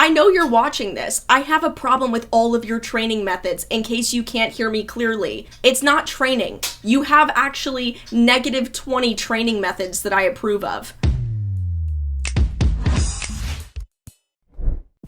I know you're watching this. I have a problem with all of your training methods in case you can't hear me clearly. It's not training. You have actually negative 20 training methods that I approve of.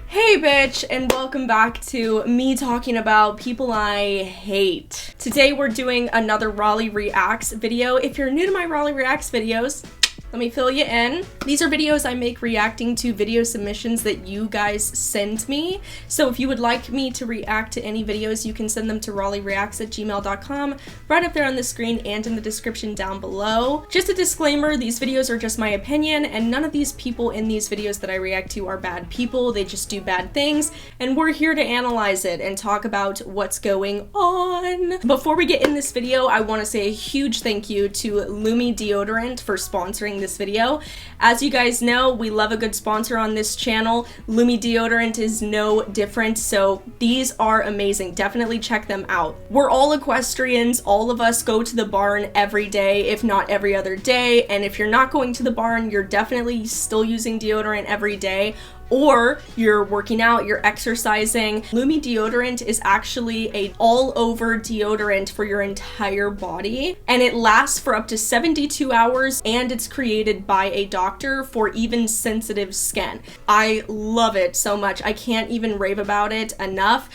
Hey bitch, and welcome back to me talking about people I hate. Today we're doing another Raleigh Reacts video. If you're new to my Raleigh Reacts videos, let me fill you in. These are videos I make reacting to video submissions that you guys send me. So if you would like me to react to any videos, you can send them to raleighreacts@gmail.com, right up there on the screen and in the description down below. Just a disclaimer, these videos are just my opinion, and none of these people in these videos that I react to are bad people. They just do bad things, and we're here to analyze it and talk about what's going on. Before we get in this video, I want to say a huge thank you to Lumi Deodorant for sponsoring this video. As you guys know, we love a good sponsor on this channel. Lumi Deodorant is no different, so these are amazing. Definitely check them out. We're all equestrians. All of us go to the barn every day, if not every other day, and if you're not going to the barn, you're definitely still using deodorant every day, or you're working out, you're exercising. Lumi Deodorant is actually a all-over deodorant for your entire body, and it lasts for up to 72 hours, and it's created by a doctor for even sensitive skin. I love it so much. I can't even rave about it enough.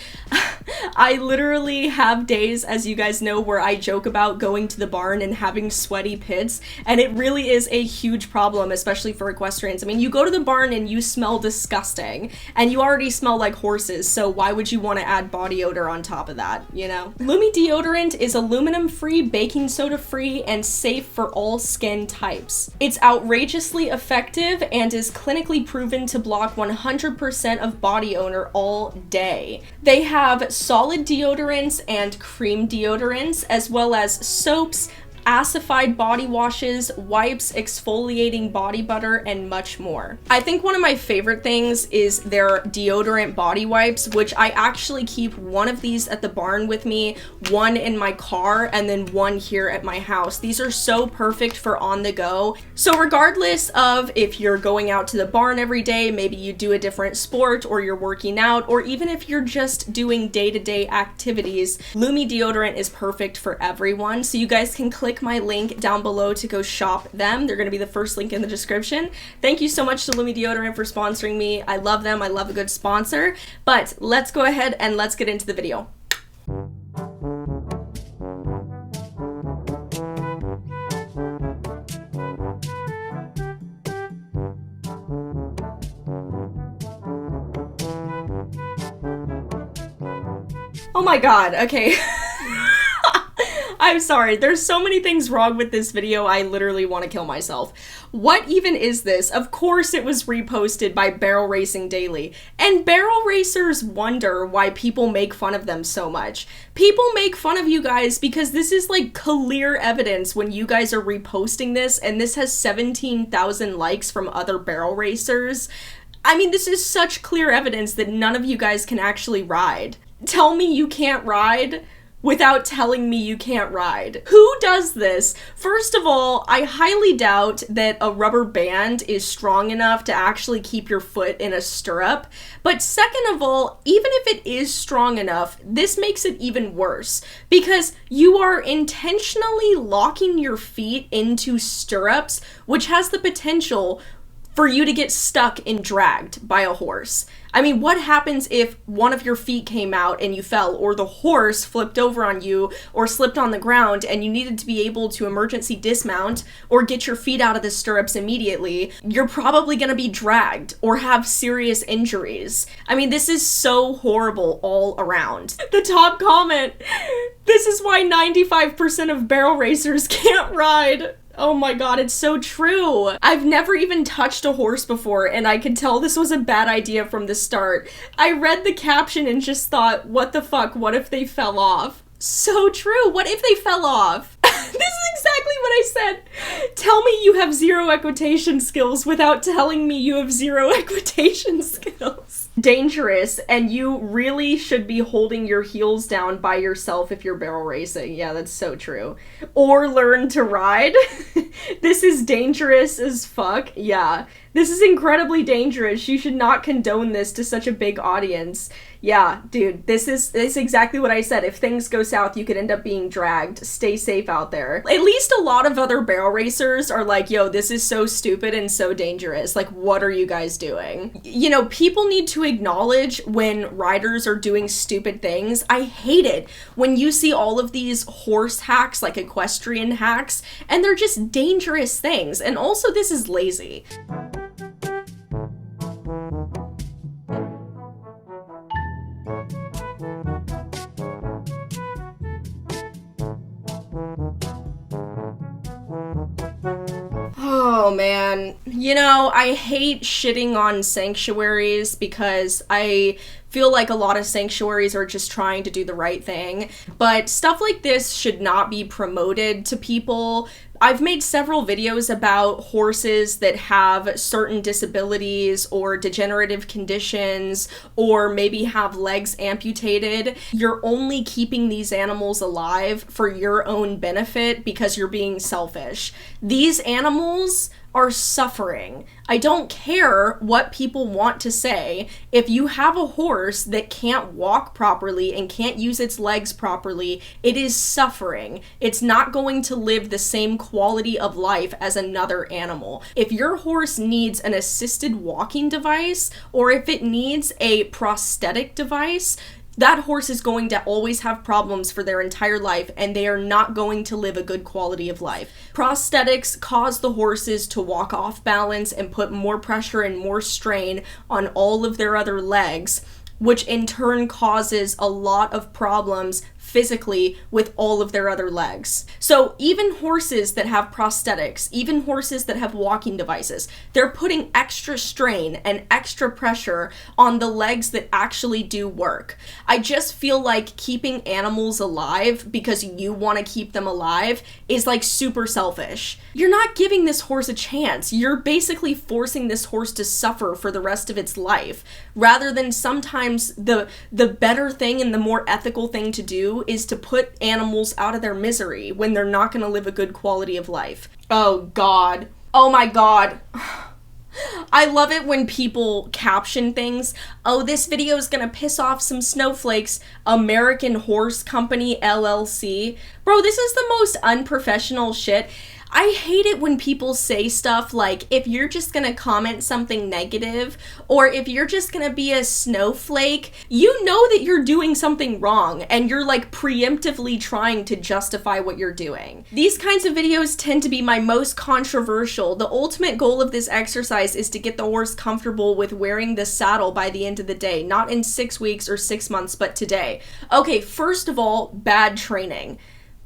I literally have days, as you guys know, where I joke about going to the barn and having sweaty pits, and it really is a huge problem, especially for equestrians. I mean, you go to the barn and you smell disgusting, and you already smell like horses, so why would you want to add body odor on top of that, you know? Lumi Deodorant is aluminum-free, baking soda-free, and safe for all skin types. It's outrageously effective and is clinically proven to block 100% of body odor all day. They have solid deodorants and cream deodorants, as well as soaps, acidified body washes, wipes, exfoliating body butter, and much more. I think one of my favorite things is their deodorant body wipes, which I actually keep one of these at the barn with me, one in my car, and then one here at my house. These are so perfect for on the go. So regardless of if you're going out to the barn every day, maybe you do a different sport, or you're working out, or even if you're just doing day-to-day activities, Lumi Deodorant is perfect for everyone. So you guys can click my link down below to go shop them. They're going to be the first link in the description. Thank you so much to Lumi Deodorant for sponsoring me. I love them. I love a good sponsor. But let's go ahead and let's get into the video. Oh my god, okay. I'm sorry, there's so many things wrong with this video, I literally want to kill myself. What even is this? Of course it was reposted by Barrel Racing Daily, and barrel racers wonder why people make fun of them so much. People make fun of you guys because this is like clear evidence when you guys are reposting this, and this has 17,000 likes from other barrel racers. I mean, this is such clear evidence that none of you guys can actually ride. Tell me you can't ride without telling me you can't ride. Who does this? First of all, I highly doubt that a rubber band is strong enough to actually keep your foot in a stirrup. But second of all, even if it is strong enough, this makes it even worse because you are intentionally locking your feet into stirrups, which has the potential for you to get stuck and dragged by a horse. I mean, what happens if one of your feet came out and you fell, or the horse flipped over on you or slipped on the ground and you needed to be able to emergency dismount or get your feet out of the stirrups immediately? You're probably gonna be dragged or have serious injuries. I mean, this is so horrible all around. The top comment, this is why 95% of barrel racers can't ride. Oh my god, it's so true. I've never even touched a horse before, and I could tell this was a bad idea from the start. I read the caption and just thought, what the fuck, what if they fell off? So true, what if they fell off? This is exactly what I said. Tell me you have zero equitation skills without telling me you have zero equitation skills. Dangerous, and you really should be holding your heels down by yourself if you're barrel racing. Yeah, that's so true. Or learn to ride. This is dangerous as fuck. Yeah, This is incredibly dangerous. You should not condone this to such a big audience. Yeah, dude, this is exactly what I said. If things go south, you could end up being dragged. Stay safe out there. At least a lot of other barrel racers are like, yo, this is so stupid and so dangerous. Like, what are you guys doing? You know, people need to acknowledge when riders are doing stupid things. I hate it when you see all of these horse hacks, like equestrian hacks, and they're just dangerous things. And also, this is lazy. Oh man, you know, I hate shitting on sanctuaries because I feel like a lot of sanctuaries are just trying to do the right thing, but stuff like this should not be promoted to people. I've made several videos about horses that have certain disabilities or degenerative conditions or maybe have legs amputated. You're only keeping these animals alive for your own benefit because you're being selfish. These animals are suffering. I don't care what people want to say. If you have a horse that can't walk properly and can't use its legs properly, it is suffering. It's not going to live the same quality of life as another animal. If your horse needs an assisted walking device, or if it needs a prosthetic device, that horse is going to always have problems for their entire life, and they are not going to live a good quality of life. Prosthetics cause the horses to walk off balance and put more pressure and more strain on all of their other legs, which in turn causes a lot of problems physically with all of their other legs. So even horses that have prosthetics, even horses that have walking devices, they're putting extra strain and extra pressure on the legs that actually do work. I just feel like keeping animals alive because you want to keep them alive is like super selfish. You're not giving this horse a chance. You're basically forcing this horse to suffer for the rest of its life, rather than sometimes the better thing and the more ethical thing to do is to put animals out of their misery when they're not going to live a good quality of life. Oh God. Oh my God. I love it when people caption things. Oh, this video is gonna piss off some snowflakes. American Horse Company, LLC. Bro, this is the most unprofessional shit. I hate it when people say stuff like, if you're just gonna comment something negative, or if you're just gonna be a snowflake, you know that you're doing something wrong, and you're like preemptively trying to justify what you're doing. These kinds of videos tend to be my most controversial. The ultimate goal of this exercise is to get the horse comfortable with wearing the saddle by the end of the day, not in 6 weeks or 6 months, but today. Okay, first of all, bad training.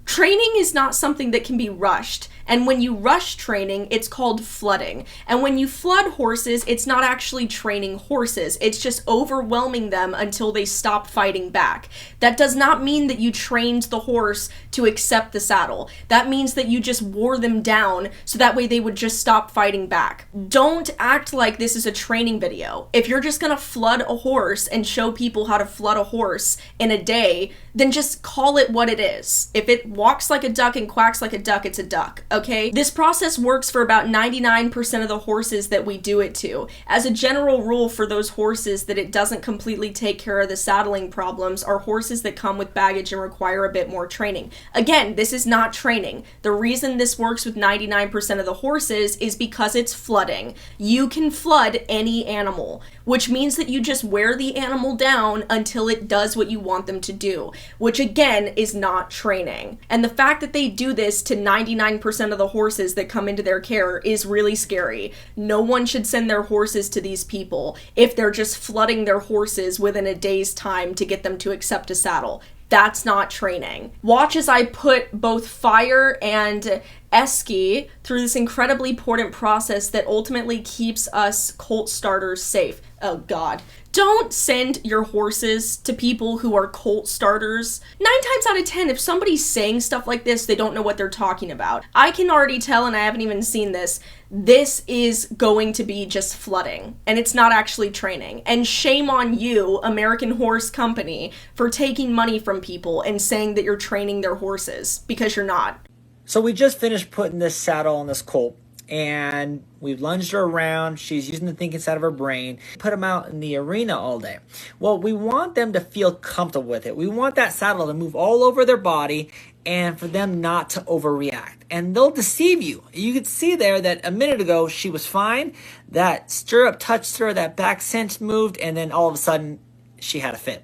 Training is not something that can be rushed. And when you rush training, it's called flooding. And when you flood horses, it's not actually training horses. It's just overwhelming them until they stop fighting back. That does not mean that you trained the horse to accept the saddle. That means that you just wore them down so that way they would just stop fighting back. Don't act like this is a training video. If you're just gonna flood a horse and show people how to flood a horse in a day, then just call it what it is. If it walks like a duck and quacks like a duck, it's a duck. Okay? This process works for about 99% of the horses that we do it to. As a general rule, for those horses that it doesn't completely take care of the saddling problems are horses that come with baggage and require a bit more training. Again, this is not training. The reason this works with 99% of the horses is because it's flooding. You can flood any animal, which means that you just wear the animal down until it does what you want them to do, which again is not training. And the fact that they do this to 99% of the horses that come into their care is really scary. No one should send their horses to these people if they're just flooding their horses within a day's time to get them to accept a saddle. That's not training. Watch as I put both Fire and Esky through this incredibly important process that ultimately keeps us colt starters safe. Oh God. Don't send your horses to people who are colt starters. 9 times out of 10, if somebody's saying stuff like this, they don't know what they're talking about. I can already tell, and I haven't even seen this, this is going to be just flooding, and it's not actually training. And shame on you, American Horse Company, for taking money from people and saying that you're training their horses, because you're not. So we just finished putting this saddle on this colt, and we've lunged her around. She's using the thinking side of her brain. Put them out in the arena all day. Well, we want them to feel comfortable with it. We want that saddle to move all over their body and for them not to overreact. And they'll deceive you. You could see there that a minute ago she was fine. That stirrup touched her, that back cinch moved, and then all of a sudden she had a fit.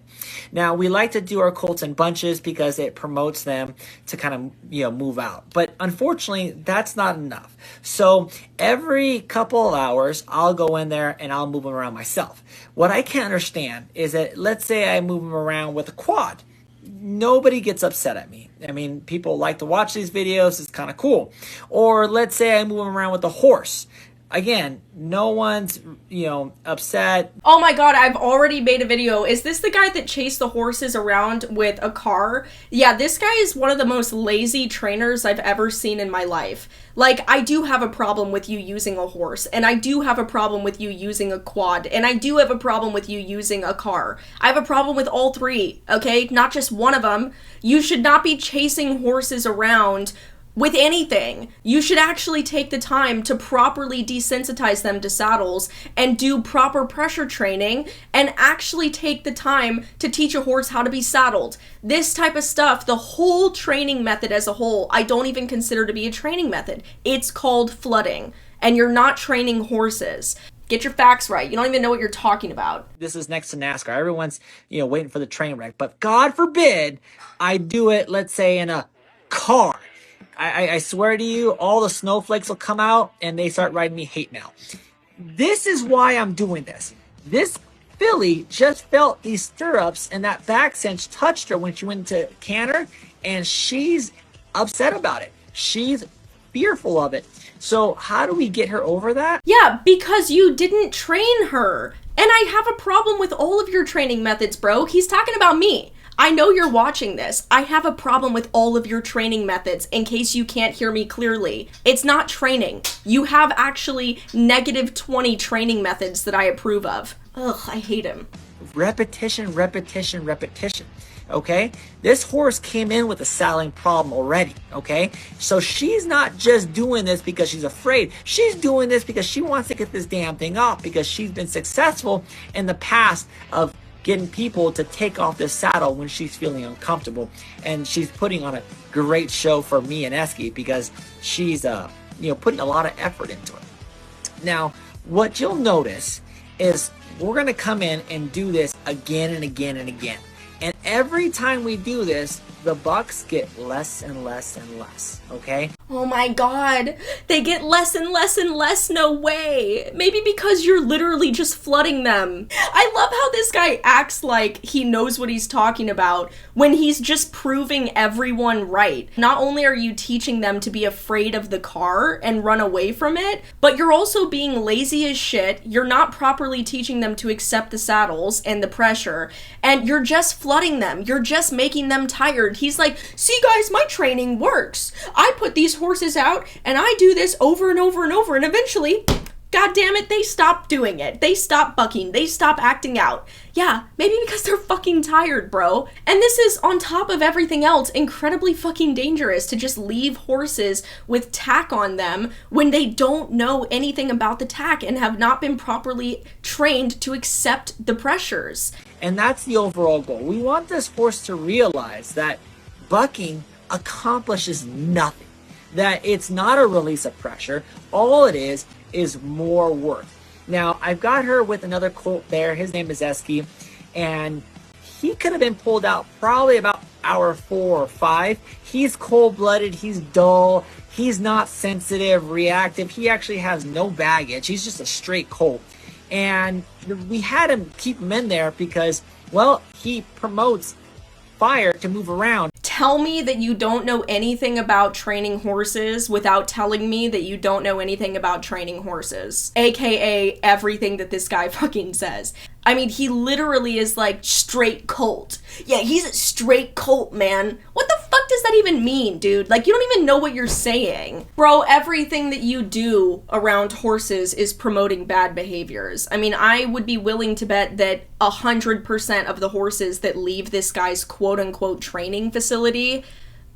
Now, we like to do our colts in bunches because it promotes them to kind of, move out. But unfortunately, that's not enough. So every couple of hours, I'll go in there and I'll move them around myself. What I can't understand is that, let's say I move them around with a quad. Nobody gets upset at me. I mean, people like to watch these videos. It's kind of cool. Or let's say I move them around with a horse. Again, no one's, upset. Oh my god, I've already made a video. Is this the guy that chased the horses around with a car? Yeah, this guy is one of the most lazy trainers I've ever seen in my life. Like, I do have a problem with you using a horse, and I do have a problem with you using a quad, and I do have a problem with you using a car. I have a problem with all three, okay? Not just one of them. You should not be chasing horses around with anything. You should actually take the time to properly desensitize them to saddles and do proper pressure training and actually take the time to teach a horse how to be saddled. This type of stuff, the whole training method as a whole, I don't even consider to be a training method. It's called flooding, and you're not training horses. Get your facts right. You don't even know what you're talking about. This is next to NASCAR. Everyone's, waiting for the train wreck. But God forbid I do it, let's say, in a car. I swear to you, all the snowflakes will come out and they start writing me hate mail. This is why I'm doing this. This filly just felt these stirrups and that back cinch touched her when she went to canter, and she's upset about it. She's fearful of it. So how do we get her over that? Yeah, because you didn't train her. And I have a problem with all of your training methods, bro. He's talking about me. I know you're watching this. I have a problem with all of your training methods, in case you can't hear me clearly. It's not training. You have actually -20 training methods that I approve of. Ugh, I hate him. Repetition, repetition, repetition. Okay? This horse came in with a saddling problem already. Okay? So she's not just doing this because she's afraid. She's doing this because she wants to get this damn thing off, because she's been successful in the past of getting people to take off this saddle when she's feeling uncomfortable. And she's putting on a great show for me and Esky because she's putting a lot of effort into it. Now, what you'll notice is we're going to come in and do this again and again and again. And every time we do this, the bucks get less and less and less, okay? Oh my god, they get less and less and less, no way. Maybe because you're literally just flooding them. I love how this guy acts like he knows what he's talking about when he's just proving everyone right. Not only are you teaching them to be afraid of the car and run away from it, but you're also being lazy as shit. You're not properly teaching them to accept the saddles and the pressure, and you're just flooding them. You're just making them tired. He's like, see guys, my training works. I put these horses out and I do this over and over and over, and eventually, god damn it, they stop doing it. They stop bucking. They stop acting out. Yeah, maybe because they're fucking tired, bro. And this is, on top of everything else, incredibly fucking dangerous to just leave horses with tack on them when they don't know anything about the tack and have not been properly trained to accept the pressures. And that's the overall goal. We want this horse to realize that bucking accomplishes nothing, that it's not a release of pressure. All it is more work. Now, I've got her with another colt there. His name is Esky, and he could have been pulled out probably about hour 4 or 5. He's cold-blooded. He's dull. He's not sensitive, reactive. He actually has no baggage. He's just a straight colt. And we had him keep him in there because, well, he promotes fire to move around. Tell me that you don't know anything about training horses without telling me that you don't know anything about training horses. AKA everything that this guy fucking says. I mean, he literally is like straight colt. Yeah, he's a straight colt, man. What the fuck does that even mean, dude? Like, you don't even know what you're saying. Bro, everything that you do around horses is promoting bad behaviors. I mean, I would be willing to bet that 100% of the horses that leave this guy's quote-unquote training facility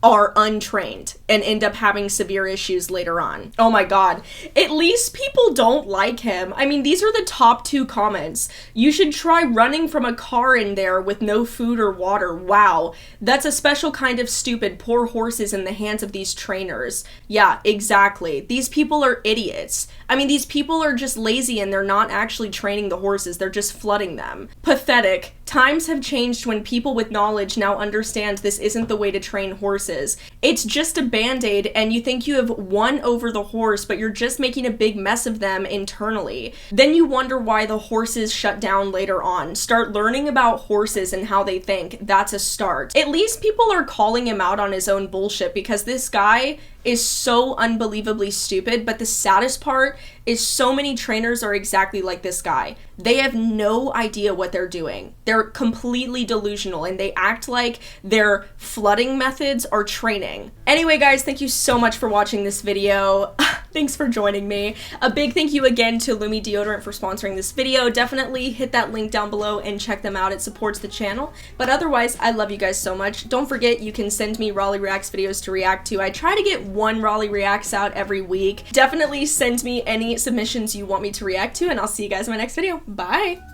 are untrained and end up having severe issues later on. Oh my god. At least people don't like him. I mean, these are the top 2 comments. You should try running from a car in there with no food or water. Wow. That's a special kind of stupid. Poor horses in the hands of these trainers. Yeah, exactly. These people are idiots. I mean, these people are just lazy and they're not actually training the horses. They're just flooding them. Pathetic. Times have changed when people with knowledge now understand this isn't the way to train horses. It's just a band-aid and you think you have won over the horse, but you're just making a big mess of them internally. Then you wonder why the horses shut down later on. Start learning about horses and how they think. That's a start. At least people are calling him out on his own bullshit, because this guy is so unbelievably stupid. But the saddest part is so many trainers are exactly like this guy. They have no idea what they're doing. They're completely delusional and they act like their flooding methods are training. Anyway, guys, thank you so much for watching this video. Thanks for joining me. A big thank you again to Lumi Deodorant for sponsoring this video. Definitely hit that link down below and check them out. It supports the channel. But otherwise, I love you guys so much. Don't forget, you can send me Raleigh Reacts videos to react to. I try to get 1 Raleigh Reacts out every week. Definitely send me any submissions you want me to react to, and I'll see you guys in my next video. Bye!